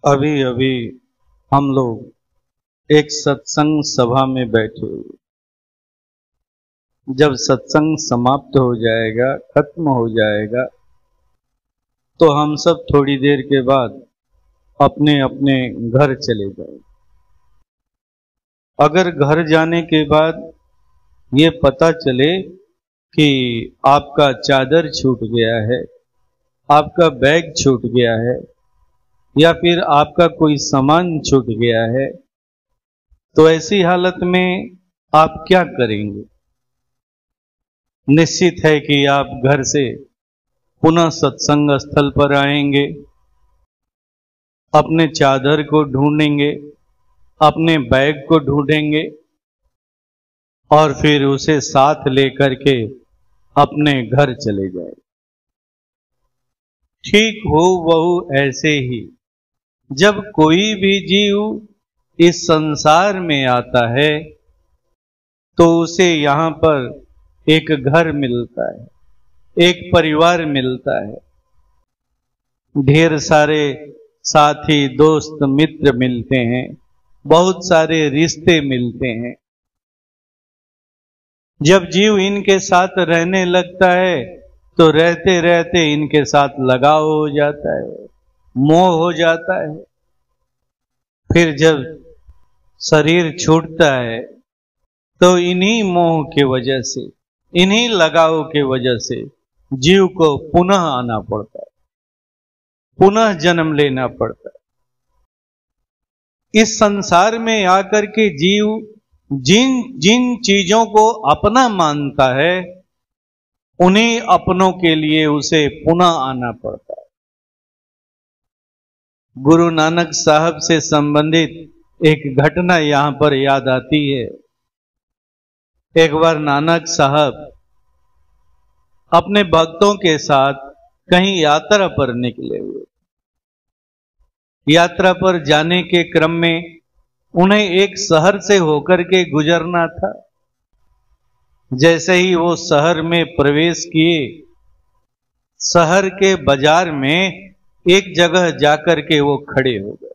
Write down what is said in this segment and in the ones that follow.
अभी अभी हम लोग एक सत्संग सभा में बैठे हुए। जब सत्संग समाप्त हो जाएगा, खत्म हो जाएगा, तो हम सब थोड़ी देर के बाद अपने अपने घर चले जाएंगे। अगर घर जाने के बाद ये पता चले कि आपका चादर छूट गया है, आपका बैग छूट गया है, या फिर आपका कोई सामान छूट गया है, तो ऐसी हालत में आप क्या करेंगे? निश्चित है कि आप घर से पुनः सत्संग स्थल पर आएंगे, अपने चादर को ढूंढेंगे, अपने बैग को ढूंढेंगे और फिर उसे साथ लेकर के अपने घर चले जाएंगे। ठीक हो वहु ऐसे ही जब कोई भी जीव इस संसार में आता है तो उसे यहाँ पर एक घर मिलता है, एक परिवार मिलता है, ढेर सारे साथी दोस्त मित्र मिलते हैं, बहुत सारे रिश्ते मिलते हैं। जब जीव इनके साथ रहने लगता है तो रहते रहते इनके साथ लगाव हो जाता है, मोह हो जाता है। फिर जब शरीर छूटता है तो इन्हीं मोह के वजह से, इन्हीं लगाव के वजह से जीव को पुनः आना पड़ता है, पुनः जन्म लेना पड़ता है। इस संसार में आकर के जीव जिन जिन चीजों को अपना मानता है, उन्हीं अपनों के लिए उसे पुनः आना पड़ता है। गुरु नानक साहब से संबंधित एक घटना यहां पर याद आती है। एक बार नानक साहब अपने भक्तों के साथ कहीं यात्रा पर निकले हुए। यात्रा पर जाने के क्रम में उन्हें एक शहर से होकर के गुजरना था। जैसे ही वो शहर में प्रवेश किए, शहर के बाजार में एक जगह जाकर के वो खड़े हो गए।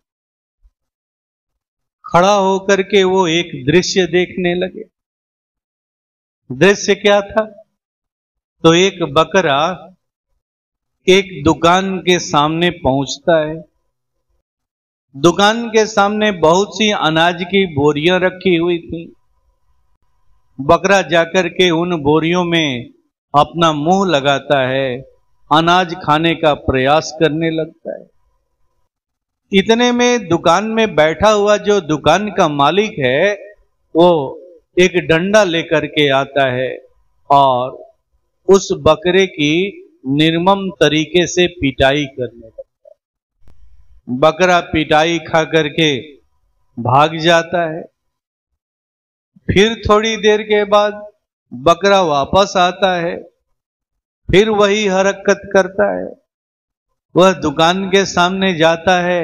खड़ा होकर के वो एक दृश्य देखने लगे। दृश्य क्या था? तो एक बकरा एक दुकान के सामने पहुंचता है। दुकान के सामने बहुत सी अनाज की बोरियां रखी हुई थी। बकरा जाकर के उन बोरियों में अपना मुंह लगाता है, अनाज खाने का प्रयास करने लगता है। इतने में दुकान में बैठा हुआ जो दुकान का मालिक है, वो एक डंडा लेकर के आता है और उस बकरे की निर्मम तरीके से पिटाई करने लगता है। बकरा पिटाई खा करके भाग जाता है। फिर थोड़ी देर के बाद बकरा वापस आता है, फिर वही हरकत करता है। वह दुकान के सामने जाता है,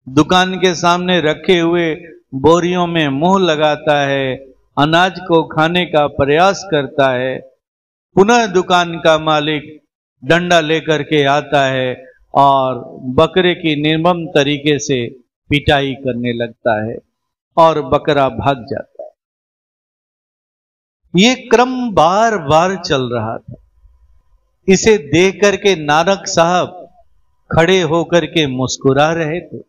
दुकान के सामने रखे हुए बोरियों में मुंह लगाता है, अनाज को खाने का प्रयास करता है। पुनः दुकान का मालिक डंडा लेकर के आता है और बकरे की निर्मम तरीके से पिटाई करने लगता है और बकरा भाग जाता है। ये क्रम बार बार चल रहा था। इसे देख करके नानक साहब खड़े होकर के मुस्कुरा रहे थे।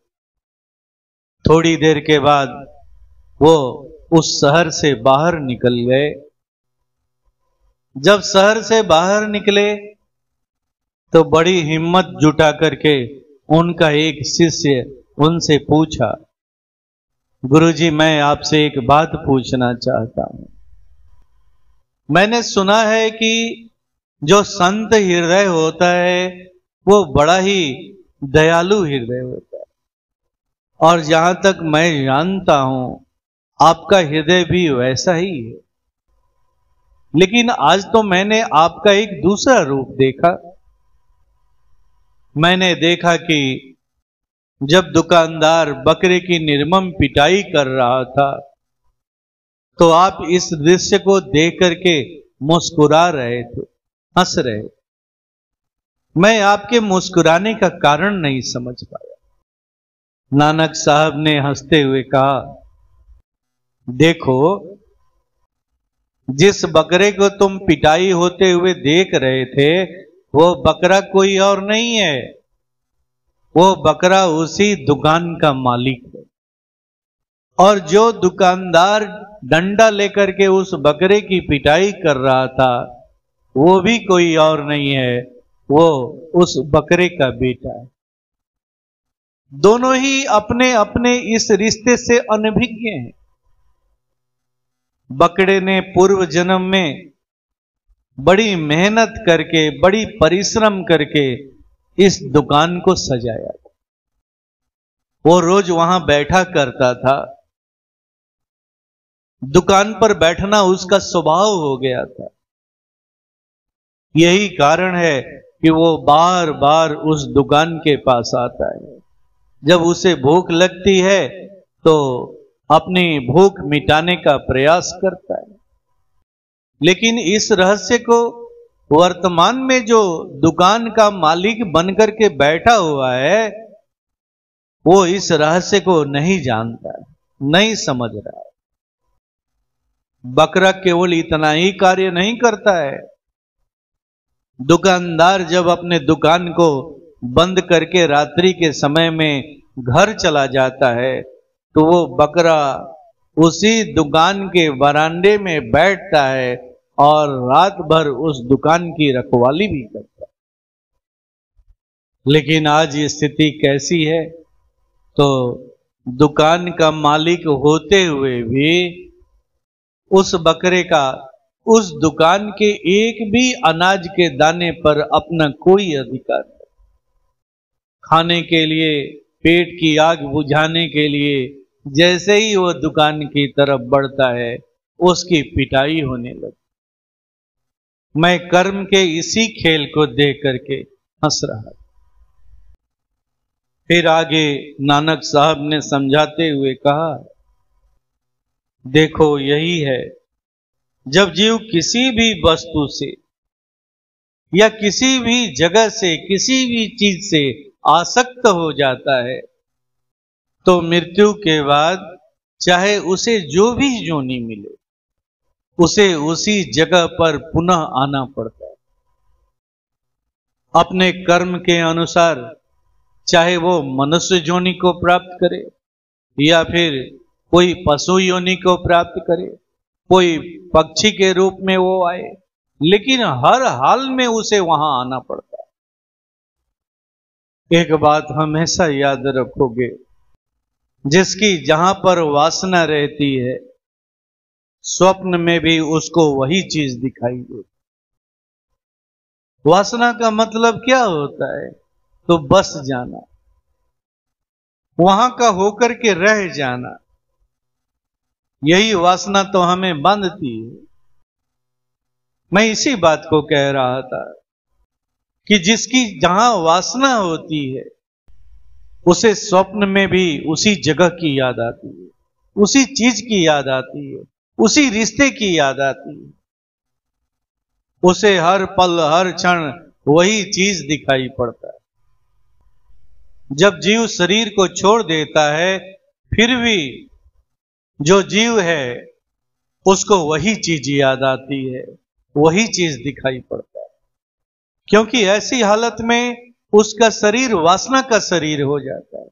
थोड़ी देर के बाद वो उस शहर से बाहर निकल गए। जब शहर से बाहर निकले तो बड़ी हिम्मत जुटा करके उनका एक शिष्य उनसे पूछा, गुरुजी, मैं आपसे एक बात पूछना चाहता हूं। मैंने सुना है कि जो संत हृदय होता है वो बड़ा ही दयालु हृदय होता है, और जहां तक मैं जानता हूं आपका हृदय भी वैसा ही है। लेकिन आज तो मैंने आपका एक दूसरा रूप देखा। मैंने देखा कि जब दुकानदार बकरे की निर्मम पिटाई कर रहा था तो आप इस दृश्य को देख करके मुस्कुरा रहे थे, हंस रहे थे। मैं आपके मुस्कुराने का कारण नहीं समझ पाया। नानक साहब ने हंसते हुए कहा, देखो, जिस बकरे को तुम पिटाई होते हुए देख रहे थे, वो बकरा कोई और नहीं है, वो बकरा उसी दुकान का मालिक है। और जो दुकानदार डंडा लेकर के उस बकरे की पिटाई कर रहा था, वो भी कोई और नहीं है, वो उस बकरे का बेटा है। दोनों ही अपने अपने इस रिश्ते से अनभिज्ञ हैं। बकरे ने पूर्व जन्म में बड़ी मेहनत करके, बड़ी परिश्रम करके इस दुकान को सजाया। वो रोज वहां बैठा करता था, दुकान पर बैठना उसका स्वभाव हो गया था। यही कारण है कि वो बार बार उस दुकान के पास आता है। जब उसे भूख लगती है तो अपनी भूख मिटाने का प्रयास करता है। लेकिन इस रहस्य को वर्तमान में जो दुकान का मालिक बनकर के बैठा हुआ है, वो इस रहस्य को नहीं जानता है, नहीं समझ रहा है। बकरा केवल इतना ही कार्य नहीं करता है। दुकानदार जब अपने दुकान को बंद करके रात्रि के समय में घर चला जाता है, तो वो बकरा उसी दुकान के बरामदे में बैठता है और रात भर उस दुकान की रखवाली भी करता है। लेकिन आज ये स्थिति कैसी है? तो दुकान का मालिक होते हुए भी उस बकरे का उस दुकान के एक भी अनाज के दाने पर अपना कोई अधिकार नहीं। खाने के लिए, पेट की आग बुझाने के लिए जैसे ही वो दुकान की तरफ बढ़ता है, उसकी पिटाई होने लगती। मैं कर्म के इसी खेल को देख करके हंस रहा। फिर आगे नानक साहब ने समझाते हुए कहा, देखो, यही है, जब जीव किसी भी वस्तु से या किसी भी जगह से, किसी भी चीज से आसक्त हो जाता है, तो मृत्यु के बाद चाहे उसे जो भी योनि मिले, उसे उसी जगह पर पुनः आना पड़ता है। अपने कर्म के अनुसार, चाहे वो मनुष्य योनि को प्राप्त करे या फिर कोई पशु योनि को प्राप्त करे, कोई पक्षी के रूप में वो आए, लेकिन हर हाल में उसे वहां आना पड़ता है। एक बात हमेशा याद रखोगे, जिसकी जहां पर वासना रहती है, स्वप्न में भी उसको वही चीज दिखाई देती। वासना का मतलब क्या होता है? तो बस जाना, वहां का होकर के रह जाना। यही वासना तो हमें बांधती है। मैं इसी बात को कह रहा था कि जिसकी जहां वासना होती है, उसे स्वप्न में भी उसी जगह की याद आती है, उसी चीज की याद आती है, उसी रिश्ते की याद आती है। उसे हर पल, हर क्षण वही चीज दिखाई पड़ता है। जब जीव शरीर को छोड़ देता है, फिर भी जो जीव है उसको वही चीज याद आती है, वही चीज दिखाई पड़ता है। क्योंकि ऐसी हालत में उसका शरीर वासना का शरीर हो जाता है,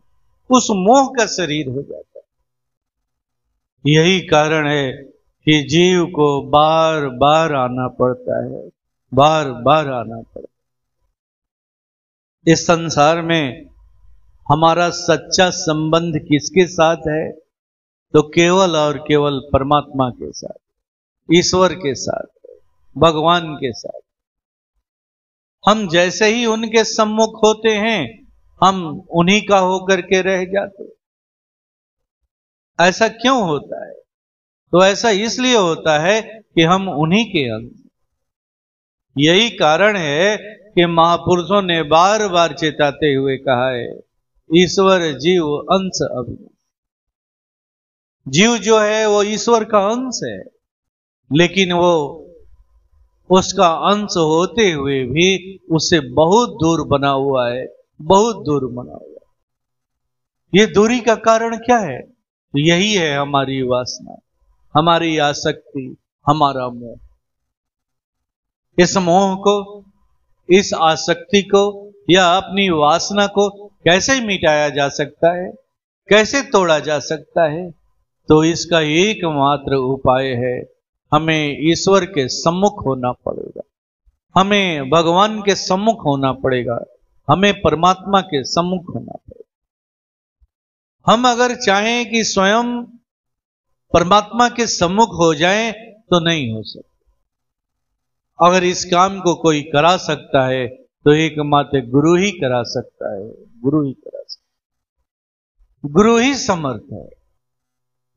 उस मोह का शरीर हो जाता है। यही कारण है कि जीव को बार बार आना पड़ता है, बार बार आना पड़ता है। इस संसार में हमारा सच्चा संबंध किसके साथ है? तो केवल और केवल परमात्मा के साथ, ईश्वर के साथ, भगवान के साथ। हम जैसे ही उनके सम्मुख होते हैं, हम उन्हीं का होकर के रह जाते। ऐसा क्यों होता है? तो ऐसा इसलिए होता है कि हम उन्हीं के अंश। यही कारण है कि महापुरुषों ने बार बार चेताते हुए कहा है, ईश्वर जीव अंश अभिन्न। जीव जो है वो ईश्वर का अंश है, लेकिन वो उसका अंश होते हुए भी उससे बहुत दूर बना हुआ है, बहुत दूर बना हुआ है। ये दूरी का कारण क्या है? तो यही है हमारी वासना, हमारी आसक्ति, हमारा मोह। इस मोह को, इस आसक्ति को या अपनी वासना को कैसे मिटाया जा सकता है, कैसे तोड़ा जा सकता है? तो इसका एकमात्र उपाय है, हमें ईश्वर के सम्मुख होना पड़ेगा, हमें भगवान के सम्मुख होना पड़ेगा, हमें परमात्मा के सम्मुख होना पड़ेगा। हम अगर चाहें कि स्वयं परमात्मा के सम्मुख हो जाएं तो नहीं हो सकता। अगर इस काम को कोई करा सकता है तो एकमात्र गुरु ही करा सकता है, गुरु ही करा सकता है, गुरु ही समर्थ है।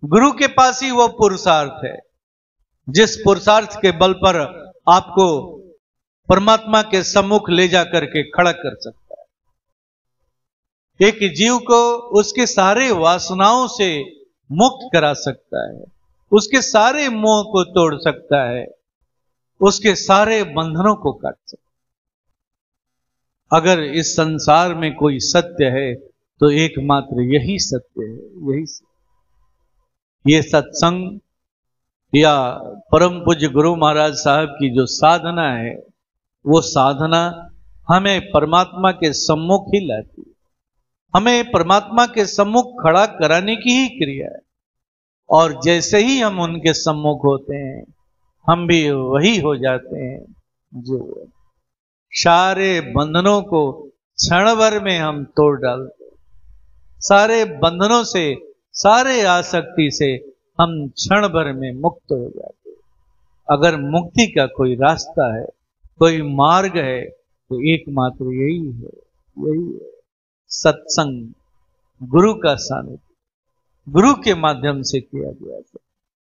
गुरु के पास ही वो पुरुषार्थ है जिस पुरुषार्थ के बल पर आपको परमात्मा के सम्मुख ले जाकर के खड़ा कर सकता है। एक जीव को उसके सारे वासनाओं से मुक्त करा सकता है, उसके सारे मोह को तोड़ सकता है, उसके सारे बंधनों को काट सकता है। अगर इस संसार में कोई सत्य है तो एकमात्र यही सत्य है, यही सत्य। ये सत्संग या परम पूज्य गुरु महाराज साहब की जो साधना है, वो साधना हमें परमात्मा के सम्मुख ही लाती है, हमें परमात्मा के सम्मुख खड़ा कराने की ही क्रिया है। और जैसे ही हम उनके सम्मुख होते हैं, हम भी वही हो जाते हैं जो सारे बंधनों को क्षण भर में हम तोड़ डालते हैं। सारे बंधनों से, सारे आसक्ति से हम क्षण भर में मुक्त हो जाते हैं। अगर मुक्ति का कोई रास्ता है, कोई मार्ग है, तो एकमात्र यही है, यही है सत्संग, गुरु का सानिध्य, गुरु के माध्यम से किया गया है।